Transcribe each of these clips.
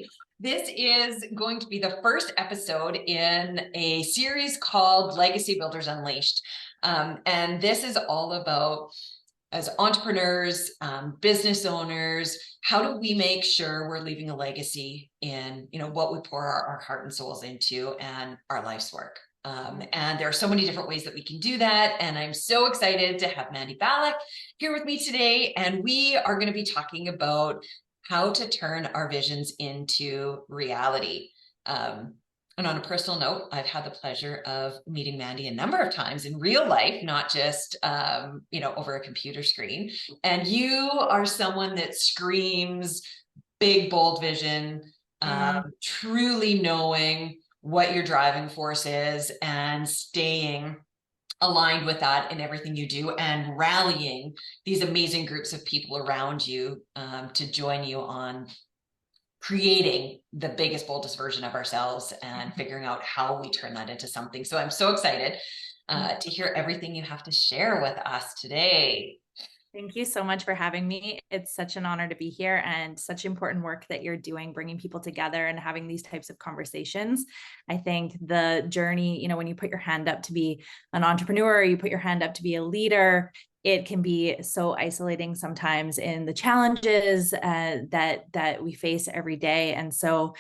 today. This is going to be the first episode in a series called Legacy Builders Unleashed. And this is all about, as entrepreneurs, business owners, how do we make sure we're leaving a legacy in, what we pour our heart and souls into and our life's work. And there are so many different ways that we can do that. And I'm so excited to have Mandy Balak here with me today. And we are going to be talking about how to turn our visions into reality. And on a personal note, I've had the pleasure of meeting Mandy a number of times in real life, not just, over a computer screen. And you are someone that screams big, bold vision, truly knowing what your driving force is and staying aligned with that in everything you do and rallying these amazing groups of people around you to join you on creating the biggest, boldest version of ourselves and figuring out how we turn that into something. So I'm so excited to hear everything you have to share with us today. Thank you so much for having me. It's such an honor to be here and such important work that you're doing, bringing people together and having these types of conversations. I think the journey, when you put your hand up to be an entrepreneur, you put your hand up to be a leader, it can be so isolating sometimes in the challenges that we face every day. And so,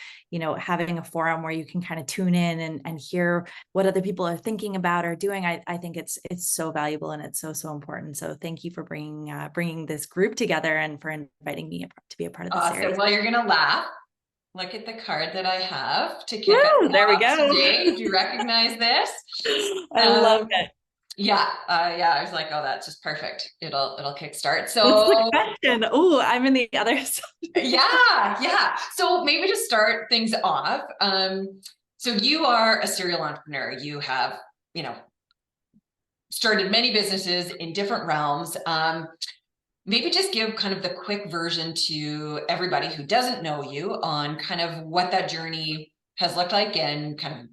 having a forum where you can kind of tune in and hear what other people are thinking about or doing, I think it's so valuable and it's so important. So thank you for bringing this group together and for inviting me to be a part of this series. Well, you're gonna laugh. Look at the card that I have to kick us There we off go. today. Do you recognize this? I love it. Yeah. I was like, oh, that's just perfect. It'll kickstart. So what's the question? Oh, I'm in the other side. Yeah. So maybe to start things off, so you are a serial entrepreneur. You have, started many businesses in different realms. Maybe just give kind of the quick version to everybody who doesn't know you on kind of what that journey has looked like and kind of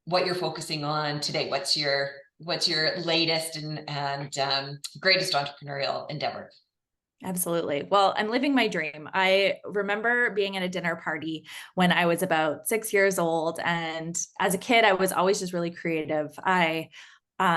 what you're focusing on today. What's your latest and greatest entrepreneurial endeavor? Absolutely. Well, I'm living my dream. I remember being at a dinner party when I was about 6 years old. And as a kid, I was always just really creative. I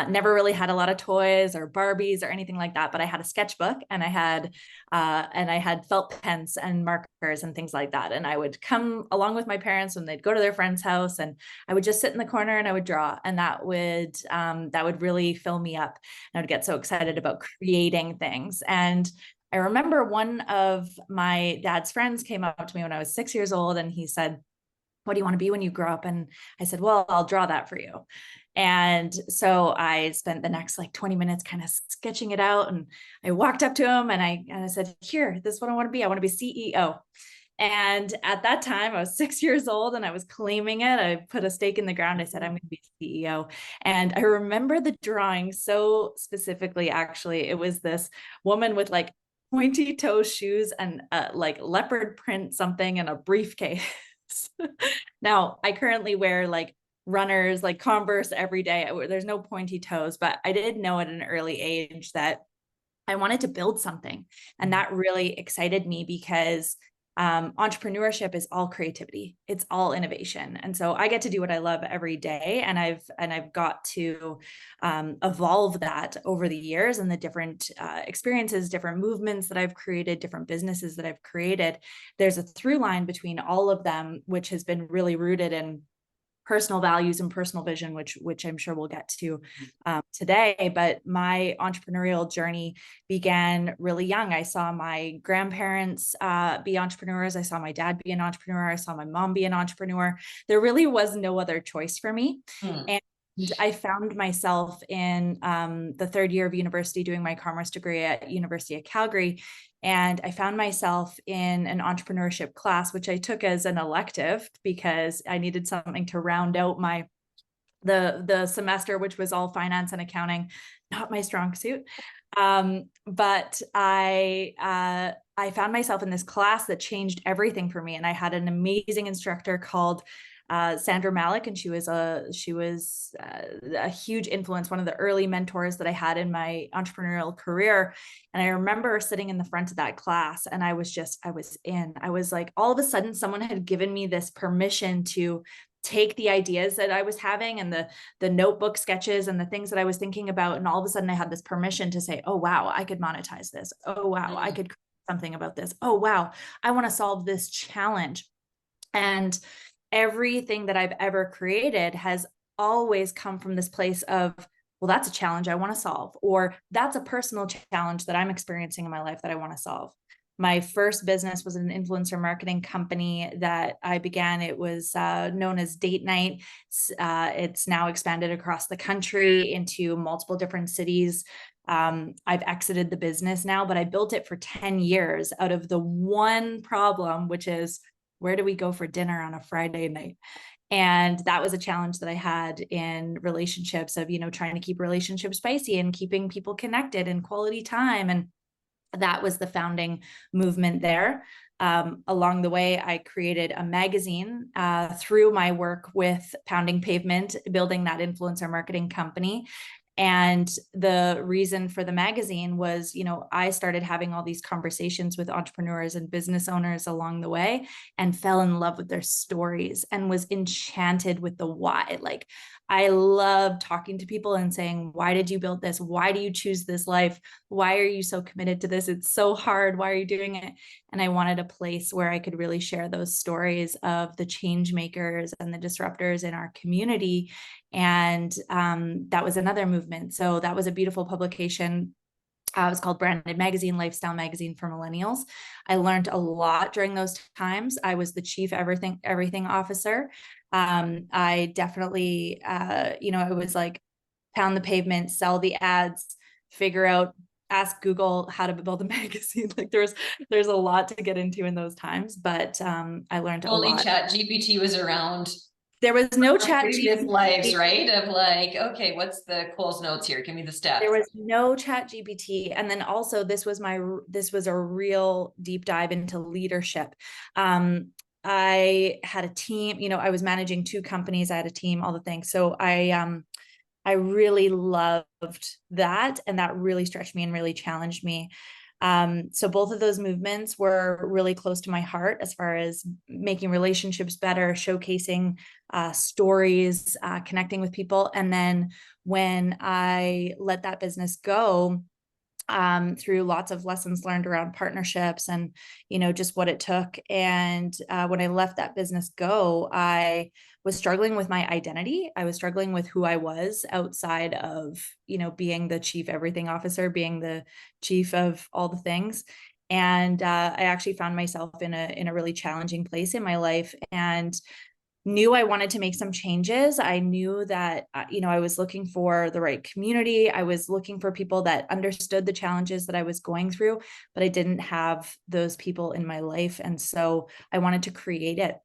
never really had a lot of toys or Barbies or anything like that, but I had a sketchbook and I had felt pens and markers and things like that. And I would come along with my parents when they'd go to their friend's house, and I would just sit in the corner and I would draw, and that would really fill me up. And I would get so excited about creating things. And I remember one of my dad's friends came up to me when I was 6 years old, and he said, "What do you want to be when you grow up?" And I said, "Well, I'll draw that for you." And so I spent the next 20 minutes kind of sketching it out. And I walked up to him and I said, "Here, this is what I want to be. I want to be CEO." And at that time, I was 6 years old and I was claiming it. I put a stake in the ground. I said, "I'm going to be CEO." And I remember the drawing so specifically. Actually, it was this woman with pointy toe shoes and leopard print something and a briefcase. Now, I currently wear runners, Converse every day. There's no pointy toes, but I did know at an early age that I wanted to build something. And that really excited me because entrepreneurship is all creativity. It's all innovation. And so I get to do what I love every day. And I've got to evolve that over the years and the different experiences, different movements that I've created, different businesses that I've created. There's a through line between all of them, which has been really rooted in personal values and personal vision, which I'm sure we'll get to today. But my entrepreneurial journey began really young. I saw my grandparents be entrepreneurs. I saw my dad be an entrepreneur. I saw my mom be an entrepreneur. There really was no other choice for me. And I found myself in the third year of university doing my commerce degree at University of Calgary. And I found myself in an entrepreneurship class, which I took as an elective because I needed something to round out the semester, which was all finance and accounting, not my strong suit. But I found myself in this class that changed everything for me. And I had an amazing instructor called Sandra Malik, and she was a huge influence, one of the early mentors that I had in my entrepreneurial career. And I remember sitting in the front of that class, and I was like, all of a sudden someone had given me this permission to take the ideas that I was having and the notebook sketches and the things that I was thinking about. And all of a sudden I had this permission to say, oh, wow, I could monetize this. Oh, wow, I could create something about this. Oh, wow, I want to solve this challenge. And everything that I've ever created has always come from this place of, well, that's a challenge I want to solve, or that's a personal challenge that I'm experiencing in my life that I want to solve. My first business was an influencer marketing company that I began. It was known as Date Night. It's now expanded across the country into multiple different cities. I've exited the business now, but I built it for 10 years out of the one problem, which is, where do we go for dinner on a Friday night? And that was a challenge that I had in relationships of, trying to keep relationships spicy and keeping people connected and quality time. And that was the founding movement there. Along the way, I created a magazine through my work with Pounding Pavement, building that influencer marketing company. And the reason for the magazine was, I started having all these conversations with entrepreneurs and business owners along the way and fell in love with their stories and was enchanted with the why. Like, I love talking to people and saying, why did you build this? Why do you choose this life? Why are you so committed to this? It's so hard. Why are you doing it? And I wanted a place where I could really share those stories of the change makers and the disruptors in our community. And that was another movement. So that was a beautiful publication. It was called Branded Magazine, Lifestyle Magazine for Millennials. I learned a lot during those times. I was the chief everything officer. I definitely, it was like pound the pavement, sell the ads, figure out, ask Google how to build a magazine. Like there's a lot to get into in those times, but I learned a Only lot. Chat GPT was around There was no our chat previous lives, GPT. right? Of like, okay, what's the Coles notes here? Give me the There steps. was no chat GPT. And then also this was a real deep dive into leadership. I had a team, I was managing two companies. I had a team, all the things. So I really loved that. And that really stretched me and really challenged me. So both of those movements were really close to my heart as far as making relationships better, showcasing stories, connecting with people. And then when I let that business go, through lots of lessons learned around partnerships and, just what it took. And when I left that business go, I was struggling with my identity. I was struggling with who I was outside of, being the chief everything officer, being the chief of all the things. And I actually found myself in a really challenging place in my life, and knew I wanted to make some changes. I knew that, I was looking for the right community. I was looking for people that understood the challenges that I was going through, but I didn't have those people in my life. And so I wanted to create it.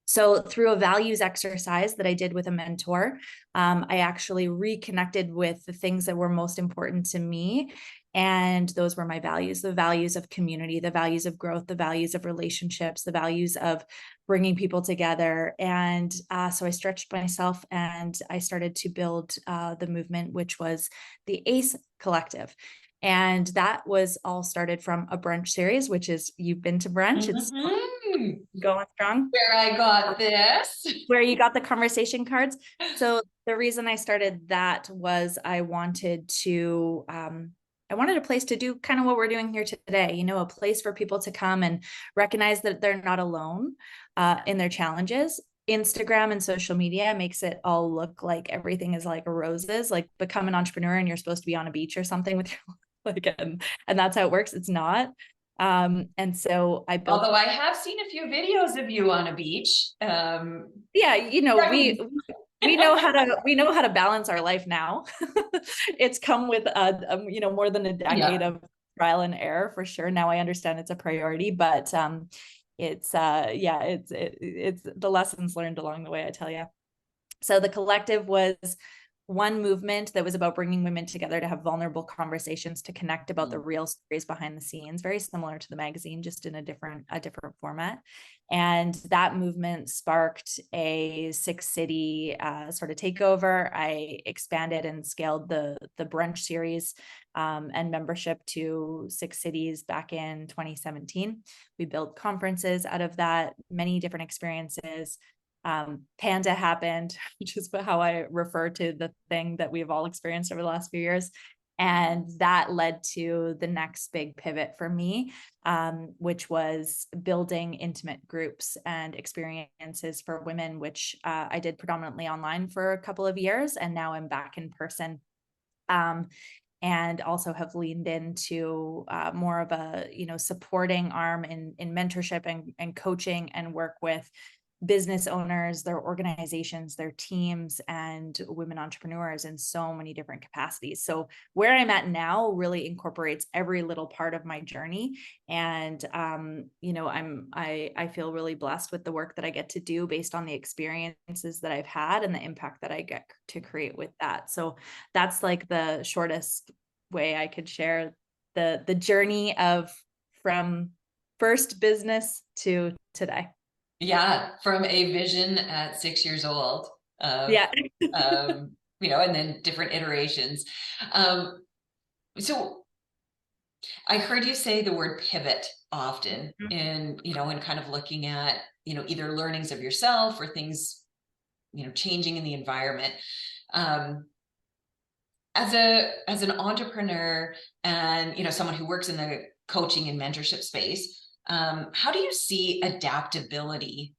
So through a values exercise that I did with a mentor, I actually reconnected with the things that were most important to me. And those were my values, the values of community, the values of growth, the values of relationships, the values of bringing people together. And so I stretched myself and I started to build the movement, which was the ACE Collective. And that was all started from a brunch series, which is, you've been to brunch. It's going strong. Where I got this. Where you got the conversation cards. So the reason I started that was I wanted a place to do kind of what we're doing here today, a place for people to come and recognize that they're not alone in their challenges. Instagram and social media makes it all look like everything is like roses, like become an entrepreneur and you're supposed to be on a beach or something with your like, and that's how it works. It's not. And so I built. Although I have seen a few videos of you on a beach. Yeah, we know how to balance our life now. It's come with more than a decade of trial and error for sure. Now I understand it's a priority, but it's the lessons learned along the way, I tell you. So the collective was one movement that was about bringing women together to have vulnerable conversations, to connect about the real stories behind the scenes, very similar to the magazine, just in a different format. And that movement sparked a 6-city sort of takeover. I expanded and scaled the brunch series and membership to 6 cities back in 2017. We built conferences out of that, many different experiences. Panda happened, which is how I refer to the thing that we've all experienced over the last few years. And that led to the next big pivot for me, which was building intimate groups and experiences for women, which I did predominantly online for a couple of years. And now I'm back in person. And also have leaned into more of a, supporting arm in mentorship and coaching, and work with business owners, their organizations, their teams, and women entrepreneurs in so many different capacities. So where I'm at now really incorporates every little part of my journey. And, I feel really blessed with the work that I get to do based on the experiences that I've had and the impact that I get to create with that. So that's like the shortest way I could share the journey of from first business to today. Yeah, from a vision at 6 years old of, Yeah. and then different iterations. Um, so I heard you say the word pivot often in kind of looking at, either learnings of yourself or things, changing in the environment. Um, as an entrepreneur and, someone who works in the coaching and mentorship space, how do you see adaptability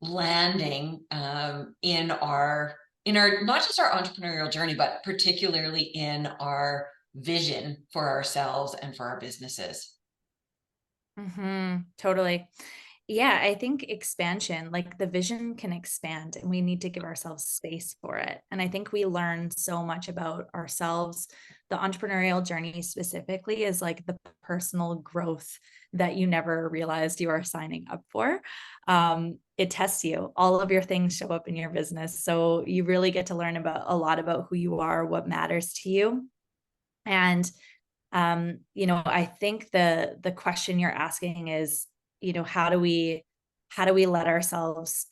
landing in our not just our entrepreneurial journey, but particularly in our vision for ourselves and for our businesses? Totally. Yeah, I think expansion, like the vision can expand, and we need to give ourselves space for it. And I think we learn so much about ourselves. The entrepreneurial journey specifically is like the personal growth that you never realized you are signing up for. It tests you. All of your things show up in your business. So you really get to learn about a lot about who you are, what matters to you. And I think the question you're asking is, how do we let ourselves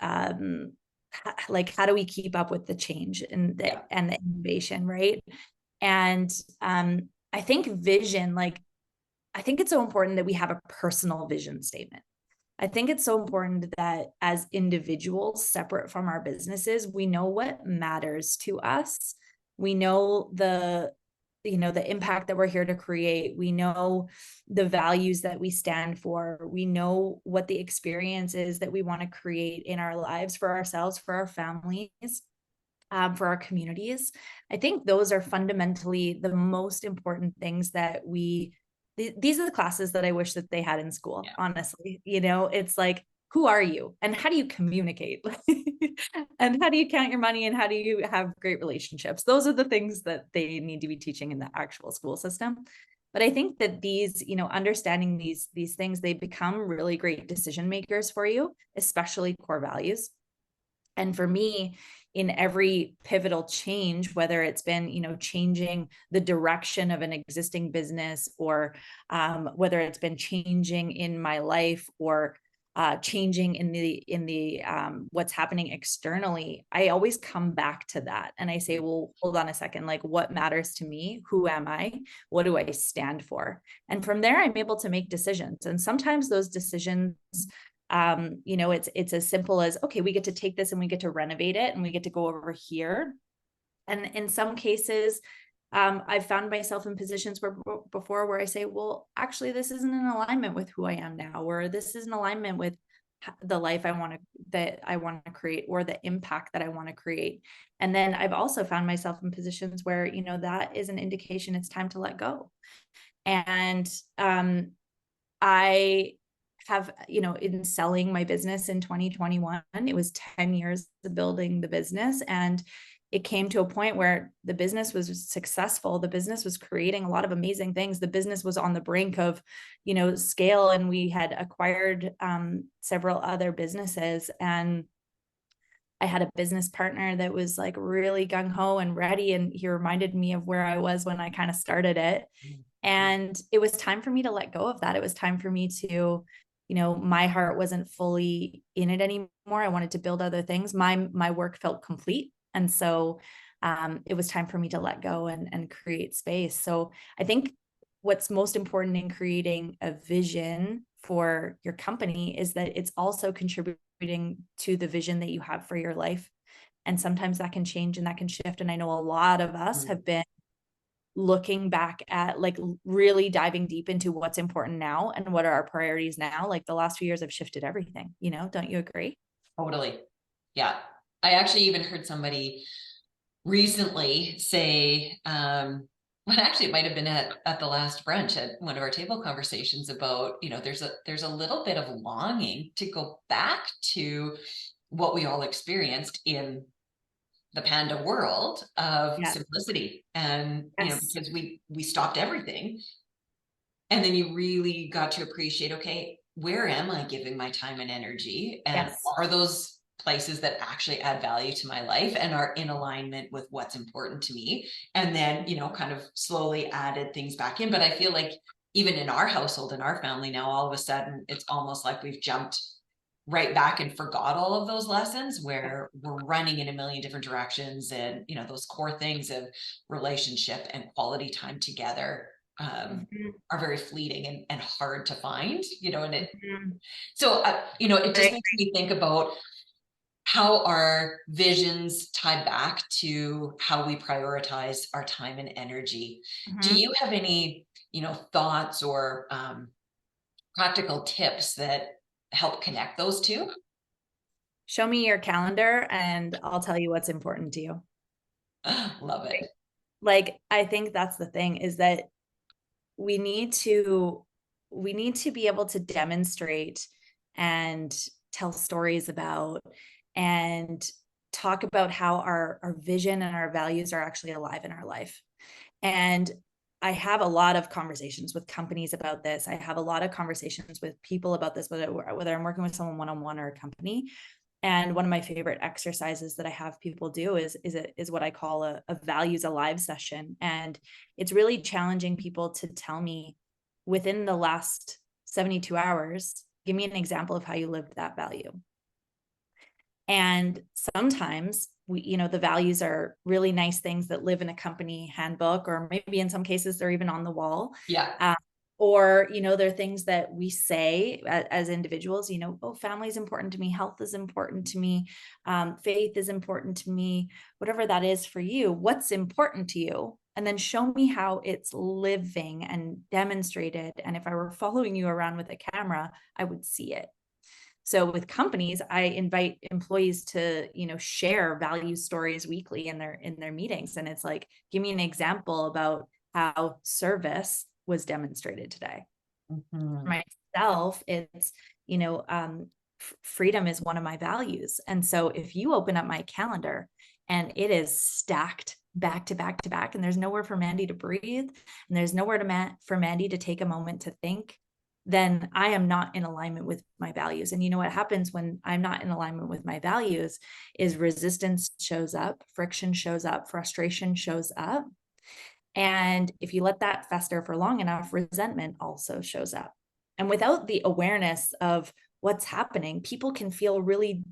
like how do we keep up with the change and Yeah. the innovation, right? And I think vision, like I think it's so important that we have a personal vision statement. I think it's so important that as individuals, separate from our businesses, we know what matters to us. We know the impact that we're here to create. We know the values that we stand for. We know what the experience is that we want to create in our lives, for ourselves, for our families, for our communities. I think those are fundamentally the most important things that these are the classes that I wish that they had in school. Yeah. Honestly, it's like, who are you and how do you communicate? And how do you count your money and how do you have great relationships? Those are the things that they need to be teaching in the actual school system. But I think that these, understanding these things, they become really great decision makers for you, especially core values. And for me, in every pivotal change, whether it's been, changing the direction of an existing business, or whether it's been changing in my life, or changing in the what's happening externally, I always come back to that and I say, well, hold on a second, like what matters to me? Who am I? What do I stand for? And from there, I'm able to make decisions. And sometimes those decisions, it's as simple as, okay, we get to take this and we get to renovate it and we get to go over here. And in some cases, I've found myself in positions where I say, well, actually, this isn't in alignment with who I am now, or this is in alignment with the life that I want to create, or the impact that I want to create. And then I've also found myself in positions where, that is an indication it's time to let go. And I have, in selling my business in 2021, it was 10 years of building the business. And it came to a point where the business was successful. The business was creating a lot of amazing things. The business was on the brink of, scale. And we had acquired several other businesses. And I had a business partner that was like really gung ho and ready. And he reminded me of where I was when I kind of started it. And it was time for me to let go of that. It was time for me to, my heart wasn't fully in it anymore. I wanted to build other things. My work felt complete. And so it was time for me to let go and create space. So I think what's most important in creating a vision for your company is that it's also contributing to the vision that you have for your life. And sometimes that can change and that can shift. And I know a lot of us have been looking back at like really diving deep into what's important now and what are our priorities now. Like the last few years have shifted everything, don't you agree? Totally. Yeah. I actually even heard somebody recently say, well, actually, it might have been at the last brunch at one of our table conversations about, there's a little bit of longing to go back to what we all experienced in the panda world of Yeah. simplicity. And, Yes. because we stopped everything. And then you really got to appreciate, okay, where am I giving my time and energy? And Yes. are those places that actually add value to my life and are in alignment with what's important to me? And then, kind of slowly added things back in. But I feel like even in our household, in our family now, all of a sudden, it's almost like we've jumped right back and forgot all of those lessons where we're running in a million different directions, and those core things of relationship and quality time together Mhm. are very fleeting and hard to find, and Mhm. it just Right. makes me think about how our visions tie back to how we prioritize our time and energy. Do Mhm. you have any, thoughts or practical tips that help connect those two? Show me your calendar and I'll tell you what's important to you. Love it. Like, I think that's the thing is that we need to we need to be able to demonstrate and tell stories about and talk about how our vision and our values are actually alive in our life. And I have a lot of conversations with companies about this. I have a lot of conversations with people about this, whether I'm working with someone one-on-one or a company. And one of my favorite exercises that I have people do is what I call a values alive session. And it's really challenging people to tell me within the last 72 hours, give me an example of how you lived that value. And sometimes the values are really nice things that live in a company handbook, or maybe in some cases they're even on the wall. Yeah. Or, they're things that we say as individuals, oh, family is important to me, health is important to me, faith is important to me, whatever that is for you, what's important to you. And then show me how it's living and demonstrated. And if I were following you around with a camera, I would see it. So with companies, I invite employees to, share value stories weekly in their meetings. And it's like, give me an example about how service was demonstrated today. Mhm. For myself, it's, freedom is one of my values. And so if you open up my calendar and it is stacked back to back to back, and there's nowhere for Mandy to breathe, and there's nowhere for Mandy to take a moment to think, then I am not in alignment with my values. And you know what happens when I'm not in alignment with my values is resistance shows up, friction shows up, frustration shows up. And if you let that fester for long enough, resentment also shows up. And without the awareness of what's happening, people can feel really,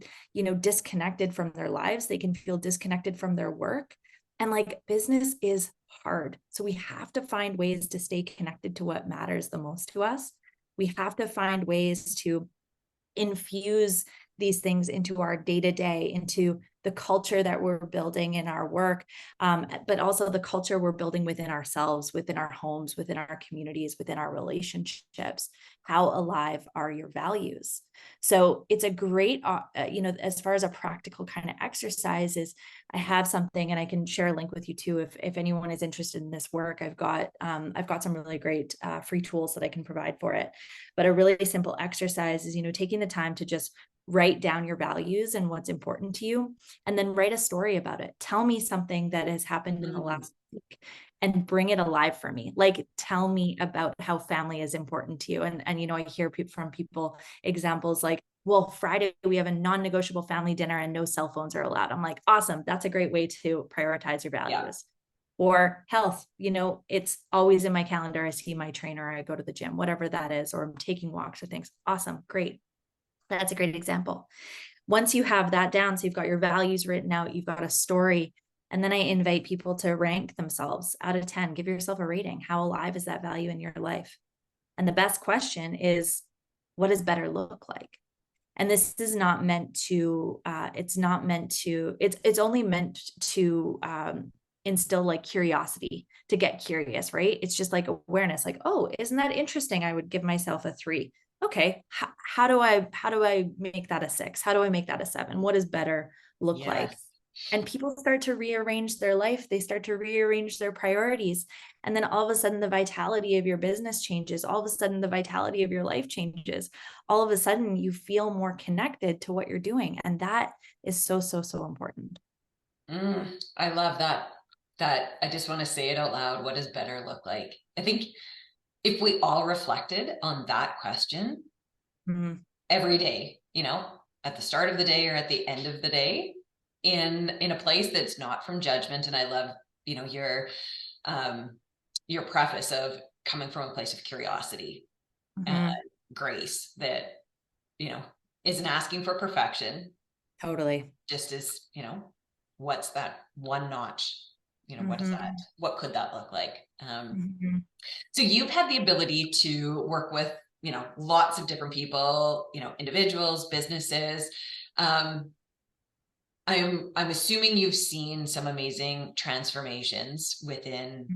disconnected from their lives. They can feel disconnected from their work. And like business is hard. So we have to find ways to stay connected to what matters the most to us. We have to find ways to infuse these things into our day to day, into the culture that we're building in our work, but also the culture we're building within ourselves, within our homes, within our communities, within our relationships. How alive are your values? So it's a great, as far as a practical kind of exercise is, I have something, and I can share a link with you too if anyone is interested in this work. I've got some really great free tools that I can provide for it. But a really simple exercise is, taking the time to just write down your values and what's important to you, and then write a story about it. Tell me something that has happened in the last week and bring it alive for me. Like, tell me about how family is important to you. And I hear from people examples like, well, Friday we have a non-negotiable family dinner and no cell phones are allowed. I'm like, awesome. That's a great way to prioritize your Yeah. values. Or health, it's always in my calendar. I see my trainer, I go to the gym, whatever that is, or I'm taking walks or things. Awesome. Great. That's a great example. Once you have that down, so you've got your values written out, you've got a story, and then I invite people to rank themselves out of 10. Give yourself a rating. How alive is that value in your life? And the best question is, what does better look like? And this is not meant to, it's only meant to instill like curiosity, to get curious, right? It's just like awareness, like, oh, isn't that interesting? I would give myself a 3. Okay, how do I make that a 6? How do I make that a 7? What does better look like? Yes. And people start to rearrange their life. They start to rearrange their priorities. And then all of a sudden, the vitality of your business changes. All of a sudden, the vitality of your life changes. All of a sudden, you feel more connected to what you're doing. And that is so, so, so important. I love that. I just want to say it out loud. What does better look like? I think if we all reflected on that question Mm-hmm. every day, at the start of the day or at the end of the day, in a place that's not from judgment. And I love, um, your preface of coming from a place of curiosity and Mm-hmm. grace that, you know, isn't asking for perfection, Totally. just as, what's that one notch? What is that? Mm-hmm. What could that look like? Mm-hmm. So you've had the ability to work with, lots of different people, individuals, businesses. Um, I'm assuming you've seen some amazing transformations within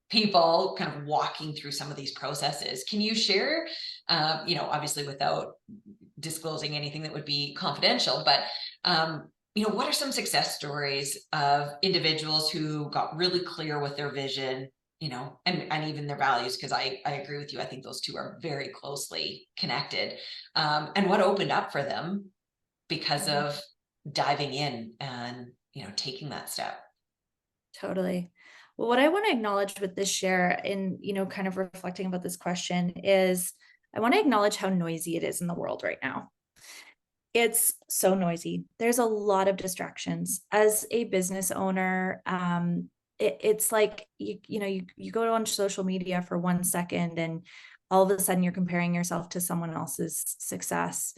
people kind of walking through some of these processes. Can you share, obviously without disclosing anything that would be confidential, but what are some success stories of individuals who got really clear with their vision, and even their values? Because I agree with you. I think those two are very closely connected. And what opened up for them because of diving in and, taking that step. Totally. Well, what I want to acknowledge with this share in, kind of reflecting about this question is I want to acknowledge how noisy it is in the world right now. It's so noisy. There's a lot of distractions. As a business owner, it's like you go on social media for 1 second and all of a sudden you're comparing yourself to someone else's success.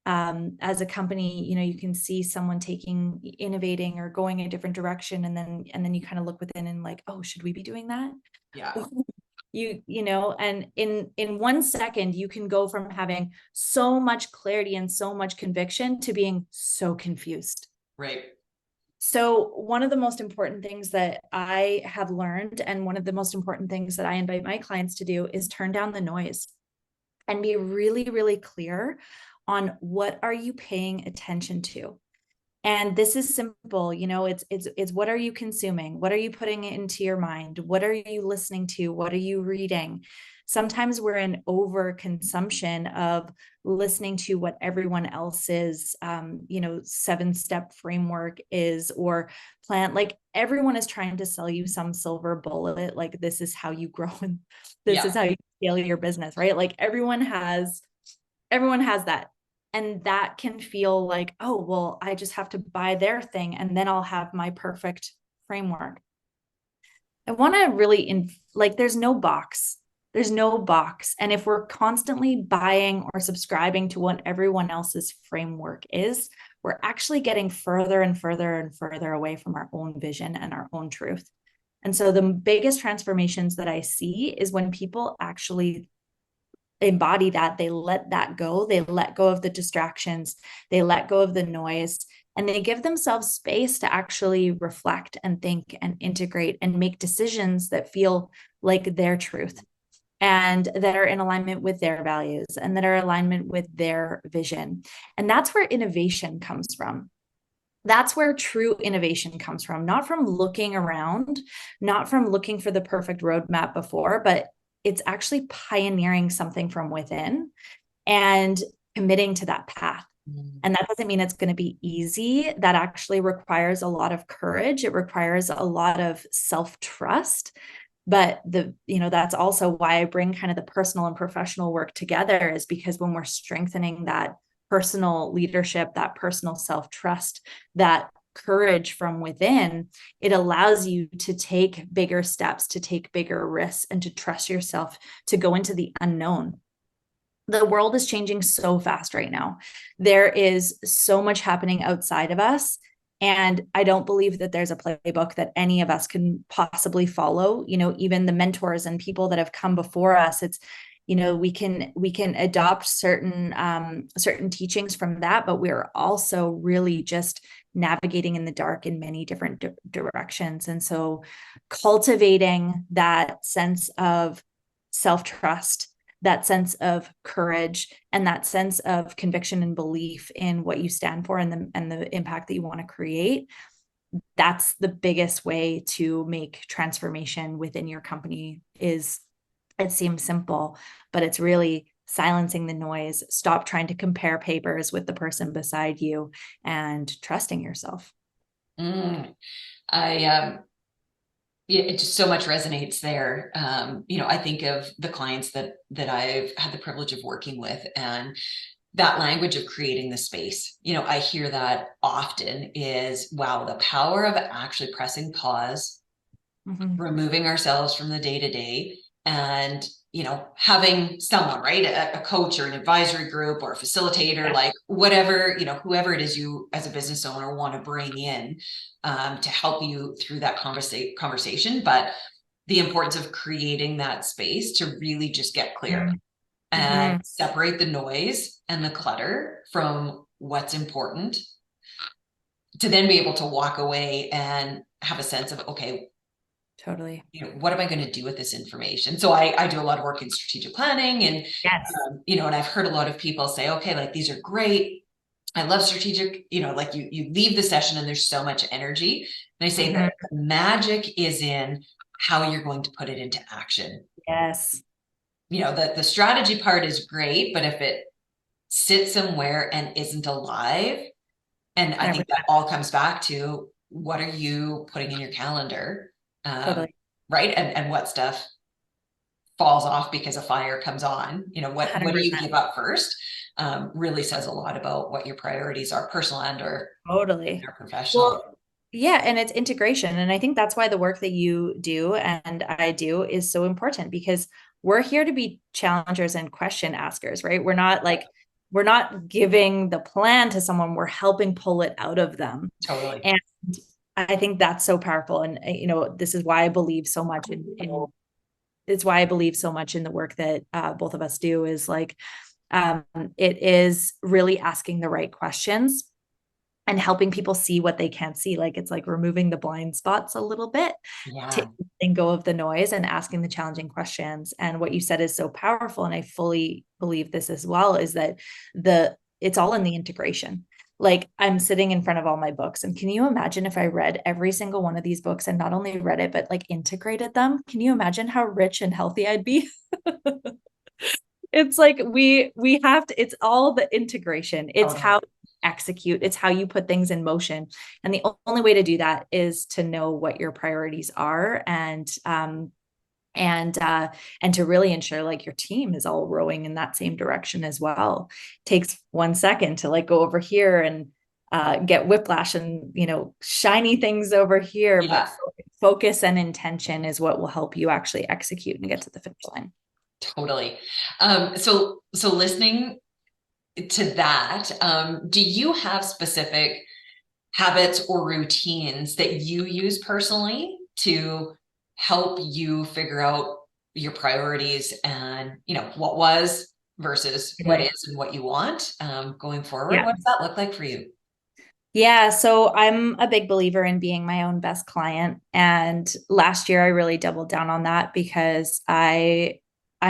As a company, you can see someone innovating or going a different direction, and then you kind of look within and like, oh, should we be doing that? Yeah. And in 1 second you can go from having so much clarity and so much conviction to being so confused. Right. So one of the most important things that I have learned, and one of the most important things that I invite my clients to do, is turn down the noise and be really, really clear on what are you paying attention to. And this is simple, it's what are you consuming? What are you putting into your mind? What are you listening to? What are you reading? Sometimes we're in overconsumption of listening to what everyone else's, 7-step framework is, or plan. Like everyone is trying to sell you some silver bullet. Like this is how you grow and this is how you scale your business, right? Like everyone has that. And that can feel like, oh, well, I just have to buy their thing and then I'll have my perfect framework. I want to really there's no box. There's no box. And if we're constantly buying or subscribing to what everyone else's framework is, we're actually getting further and further and further away from our own vision and our own truth. And so the biggest transformations that I see is when people actually embody that, they let that go, they let go of the distractions, they let go of the noise, and they give themselves space to actually reflect and think and integrate and make decisions that feel like their truth and that are in alignment with their values and that are in alignment with their vision. And that's where innovation comes from. That's where true innovation comes from, not from looking around, not from looking for the perfect roadmap before, but it's actually pioneering something from within and committing to that path. And that doesn't mean it's going to be easy. That actually requires a lot of courage. It requires a lot of self-trust. But that's also why I bring kind of the personal and professional work together, is because when we're strengthening that personal leadership, that personal self-trust, that courage from within, it allows you to take bigger steps, to take bigger risks, and to trust yourself to go into the unknown. The world is changing so fast right now. There is so much happening outside of us. And I don't believe that there's a playbook that any of us can possibly follow. Even the mentors and people that have come before us, it's, we can adopt certain teachings from that, but we're also really just navigating in the dark in many different directions. And so cultivating that sense of self-trust, that sense of courage, and that sense of conviction and belief in what you stand for and the impact that you want to create, that's the biggest way to make transformation within your company. It seems simple, but it's really silencing the noise. Stop trying to compare papers with the person beside you and trusting yourself. I it just so much resonates there. I think of the clients that I've had the privilege of working with, and that language of creating the space. I hear that often is, wow, the power of actually pressing pause, removing ourselves from the day to day, and having someone, right, a coach or an advisory group or a facilitator, like whatever, whoever it is you as a business owner want to bring in to help you through that conversation. But the importance of creating that space to really just get clear and separate the noise and the clutter from what's important, to then be able to walk away and have a sense of, okay, Totally. What am I going to do with this information? So I do a lot of work in strategic planning, and, Yes. and I've heard a lot of people say, okay, like, these are great. I love strategic, like you leave the session and there's so much energy. And I say that the magic is in how you're going to put it into action. Yes. The strategy part is great, but if it sits somewhere and isn't alive, and I think that all comes back to, what are you putting in your calendar? Totally. Right. And what stuff falls off because a fire comes on, what 100%. do you give up first? Really says a lot about what your priorities are, personal and or Totally. professional. Well, yeah, and it's integration. And I think that's why the work that you do and I do is so important, because we're here to be challengers and question askers, right? We're not giving the plan to someone, we're helping pull it out of them. Totally. And I think that's so powerful. And, this is why I believe so much it's why I believe so much in the work that both of us do, is like, it is really asking the right questions and helping people see what they can't see. Like, it's like removing the blind spots a little bit, to letting go of the noise and asking the challenging questions. And what you said is so powerful, and I fully believe this as well, is that it's all in the integration. Like, I'm sitting in front of all my books, and can you imagine if I read every single one of these books, and not only read it, but like integrated them? Can you imagine how rich and healthy I'd be? It's like we have to, it's all the integration. It's how you execute, it's how you put things in motion. And the only way to do that is to know what your priorities are, and to really ensure like your team is all rowing in that same direction as well. It takes 1 second to like go over here and get whiplash and shiny things over here, but focus and intention is what will help you actually execute and get to the finish line. Totally. So listening to that, do you have specific habits or routines that you use personally to help you figure out your priorities and, what was versus what is and what you want going forward? What does that look like for you? Yeah, so I'm a big believer in being my own best client. And last year I really doubled down on that, because I'm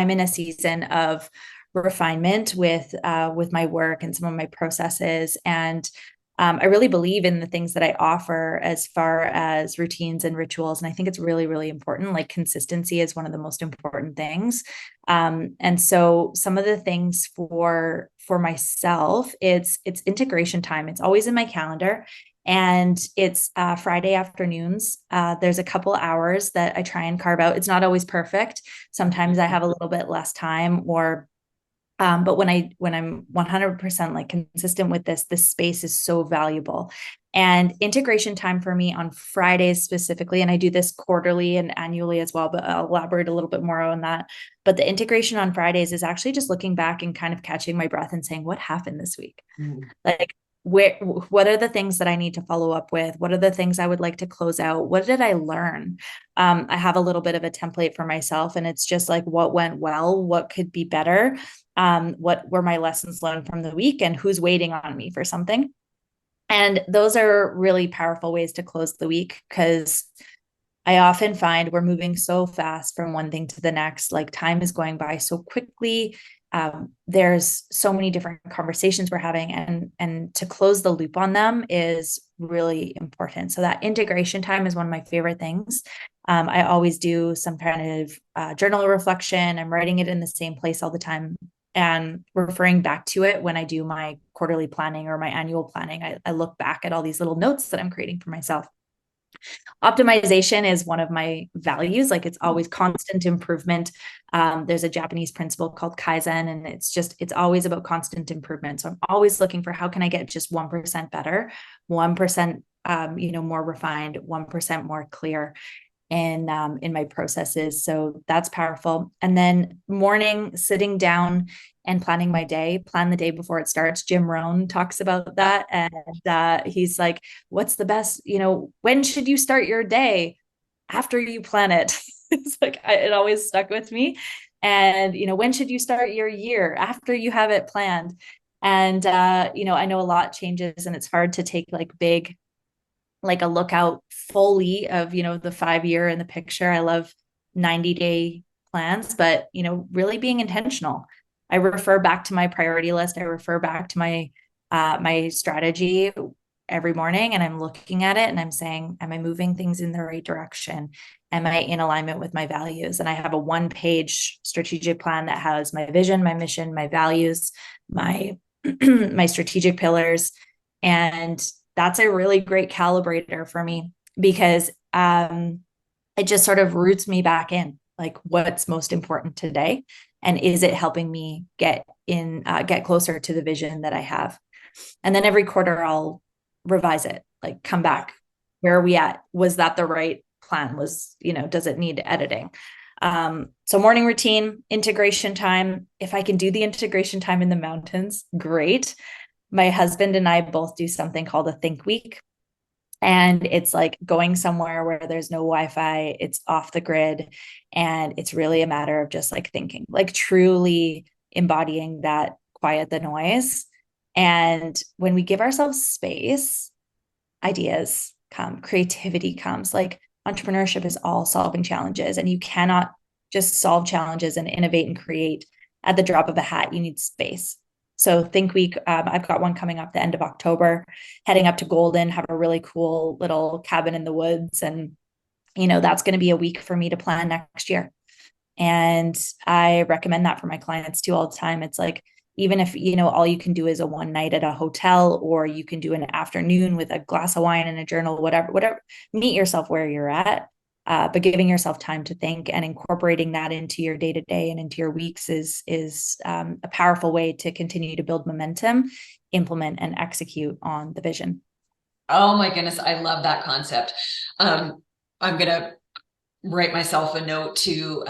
in a season of refinement with my work and some of my processes. And I really believe in the things that I offer as far as routines and rituals. And I think it's really, really important. Like, consistency is one of the most important things. And so some of the things for myself, it's integration time. It's always in my calendar. And it's Friday afternoons. There's a couple hours that I try and carve out. It's not always perfect. Sometimes I have a little bit less time, or But when I'm 100% like consistent with this space is so valuable. And integration time for me on Fridays specifically, and I do this quarterly and annually as well, but I'll elaborate a little bit more on that. But the integration on Fridays is actually just looking back and kind of catching my breath and saying, what happened this week? Mm. Like, what are the things that I need to follow up with? What are the things I would like to close out? What did I learn? I have a little bit of a template for myself, and it's just like what went well, what could be better, what were my lessons learned from the week, and who's waiting on me for something. And those are really powerful ways to close the week, because I often find we're moving so fast from one thing to the next. Like time is going by so quickly. There's so many different conversations we're having, and to close the loop on them is really important. So that integration time is one of my favorite things. I always do some kind of journal reflection. I'm writing it in the same place all the time and referring back to it when I do my quarterly planning or my annual planning. I look back at all these little notes that I'm creating for myself. Optimization is one of my values. Like it's always constant improvement. There's a Japanese principle called Kaizen, and it's always about constant improvement. So I'm always looking for how can I get just 1% better, 1%, more refined, 1% more clear in my processes. So that's powerful. And then morning, sitting down and planning my day, plan the day before it starts. Jim Rohn talks about that. And he's like, what's the best, when should you start your day? After you plan it. It's like, it always stuck with me. And, when should you start your year? After you have it planned. And, I know a lot changes and it's hard to take like a lookout fully of, the 5 year in the picture. I love 90-day plans, but, really being intentional. I refer back to my priority list. I refer back to my strategy every morning, and I'm looking at it and I'm saying, am I moving things in the right direction? Am I in alignment with my values? And I have a 1-page strategic plan that has my vision, my mission, my values, my my strategic pillars. And that's a really great calibrator for me, because it just sort of roots me back in, like what's most important today, and is it helping me get closer to the vision that I have. And then every quarter I'll revise it, like come back, where are we at? Was that the right plan? Does it need editing? So morning routine, integration time. If I can do the integration time in the mountains, great. My husband and I both do something called a think week. And it's like going somewhere where there's no Wi-Fi, it's off the grid. And it's really a matter of just like thinking, like truly embodying that quiet the noise. And when we give ourselves space, ideas come, creativity comes. Like entrepreneurship is all solving challenges, and you cannot just solve challenges and innovate and create at the drop of a hat. You need space. So Think Week, I've got one coming up the end of October, heading up to Golden, have a really cool little cabin in the woods. And, that's going to be a week for me to plan next year. And I recommend that for my clients too all the time. It's like, even if, all you can do is a one night at a hotel, or you can do an afternoon with a glass of wine and a journal, whatever, meet yourself where you're at. But giving yourself time to think and incorporating that into your day to day and into your weeks is a powerful way to continue to build momentum, implement, and execute on the vision. Oh my goodness, I love that concept. I'm gonna write myself a note to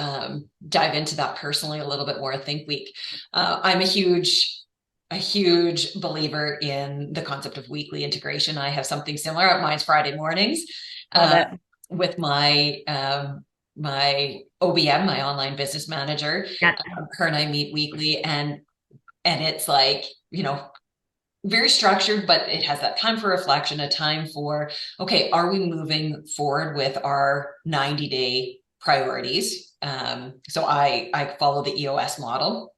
dive into that personally a little bit more. Think Week. I'm a huge believer in the concept of weekly integration. I have something similar. Mine's Friday mornings. Love it. With my OBM, my online business manager. Yeah. Her and I meet weekly, and it's like, very structured, but it has that time for reflection, a time for, okay, are we moving forward with our 90-day priorities? So I follow the EOS model.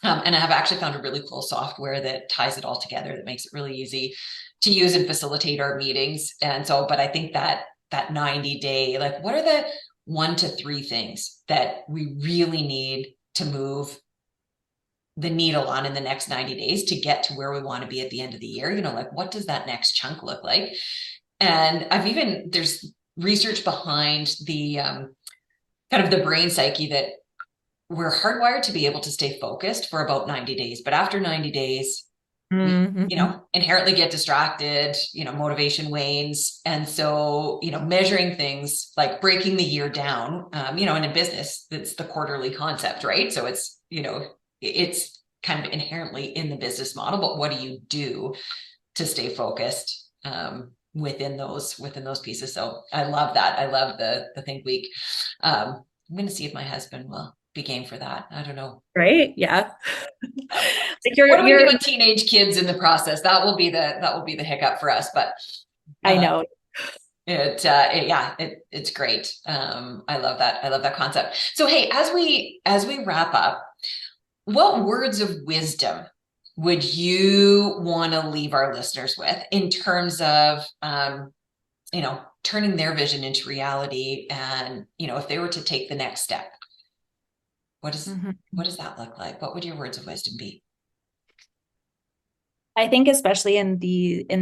And I have actually found a really cool software that ties it all together, that makes it really easy to use and facilitate our meetings. And so, but I think that 90-day, like, what are the 1 to 3 things that we really need to move the needle on in the next 90 days to get to where we want to be at the end of the year? Like, what does that next chunk look like? And there's research behind the kind of the brain psyche, that we're hardwired to be able to stay focused for about 90 days, but after 90 days, we, Mm-hmm. inherently get distracted, motivation wanes. And so, measuring things like breaking the year down, and in business, it's the quarterly concept, right? So it's kind of inherently in the business model, but what do you do to stay focused, within those pieces? So I love that. I love the think week. I'm going to see if my husband will be game for that. I don't know. Right? Yeah. Um, Like what do we do you're, with teenage kids in the process? That will be the hiccup for us. But I uh, know. it's great. I love that. I love that concept. So hey, as we wrap up, what words of wisdom would you want to leave our listeners with in terms of turning their vision into reality, and if they were to take the next step, what does Mhm. what does that look like? What would your words of wisdom be? I think especially in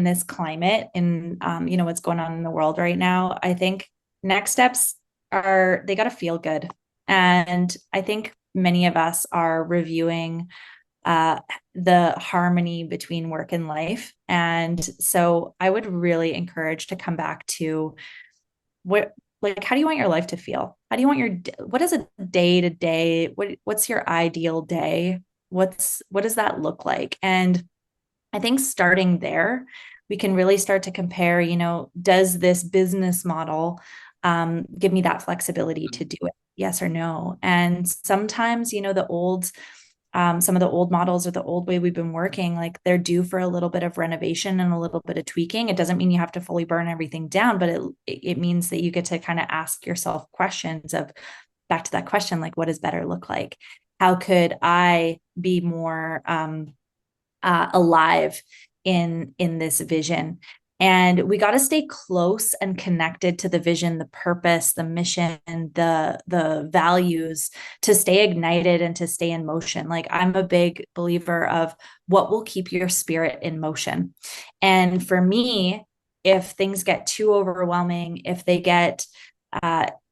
this climate, in what's going on in the world right now, I think next steps are they got to feel good. And I think many of us are reviewing uh, the harmony between work and life. And so I would really encourage to come back to what, like, how do you want your life to feel? How do you want what is a day to day? What's your ideal day? What does that look like? And I think starting there, we can really start to compare, does this business model give me that flexibility to do it? Yes or no? And sometimes, some of the old models or the old way we've been working, like they're due for a little bit of renovation and a little bit of tweaking. It doesn't mean you have to fully burn everything down, but it means that you get to kind of ask yourself questions of back to that question, like, what does better look like? How could I be more alive in this vision? And we got to stay close and connected to the vision, the purpose, the mission, the values, to stay ignited and to stay in motion. Like, I'm a big believer of what will keep your spirit in motion. And for me, if things get too overwhelming, if they get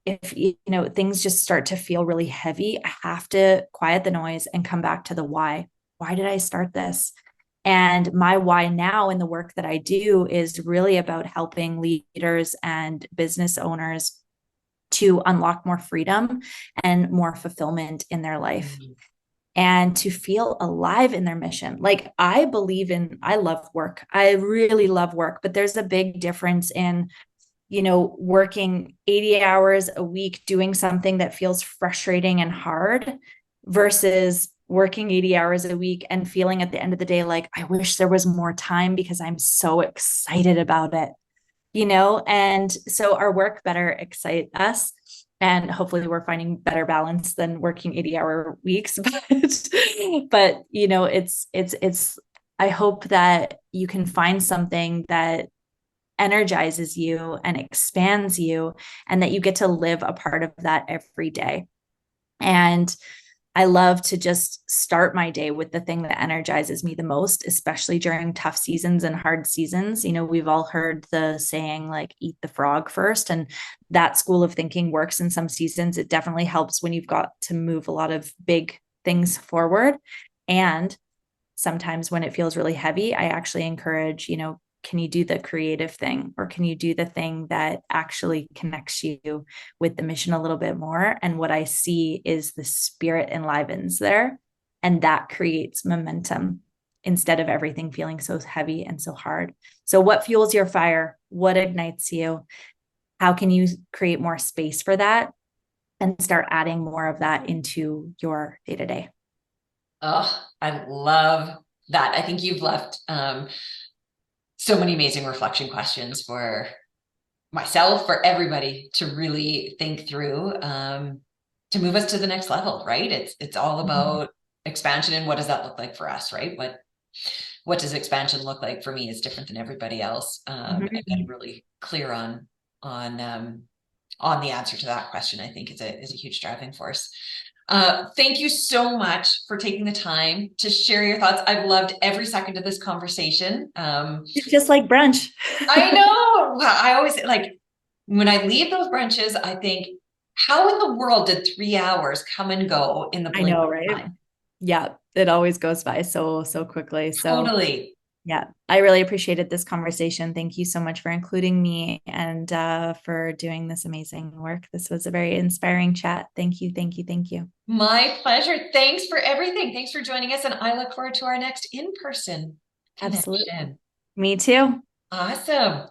if things just start to feel really heavy, I have to quiet the noise and come back to the why. Why did I start this? And my why now in the work that I do is really about helping leaders and business owners to unlock more freedom and more fulfillment in their life, Mm. and to feel alive in their mission. Like, I love work. I really love work, but there's a big difference in, working 80 hours a week doing something that feels frustrating and hard versus working 80 hours a week and feeling at the end of the day like, I wish there was more time because I'm so excited about it, And so our work better excite us. And hopefully we're finding better balance than working 80-hour weeks. But I hope that you can find something that energizes you and expands you, and that you get to live a part of that every day. And I love to just start my day with the thing that energizes me the most, especially during tough seasons and hard seasons. We've all heard the saying, like, eat the frog first. And that school of thinking works in some seasons. It definitely helps when you've got to move a lot of big things forward. And sometimes when it feels really heavy, I actually encourage, can you do the creative thing, or can you do the thing that actually connects you with the mission a little bit more? And what I see is the spirit enlivens there, and that creates momentum instead of everything feeling so heavy and so hard. So what fuels your fire? What ignites you? How can you create more space for that and start adding more of that into your day to day? Oh, I love that. I think you've left so many amazing reflection questions for myself, for everybody to really think through, to move us to the next level, right? It's all about expansion, and what does that look like for us, right? What does expansion look like for me is different than everybody else. And getting really clear on the answer to that question, I think is a huge driving force. Thank you so much for taking the time to share your thoughts. I've loved every second of this conversation. It's just like brunch. I know. I always, like, when I leave those brunches, I think How in the world did 3 hours come and go in the I blink know, of right? an eye? Yeah, it always goes by so quickly. So Totally. yeah, I really appreciated this conversation. Thank you so much for including me and for doing this amazing work. This was a very inspiring chat. Thank you, thank you, thank you. My pleasure. Thanks for everything. Thanks for joining us. And I look forward to our next in-person Absolutely. connection. Me too. Awesome.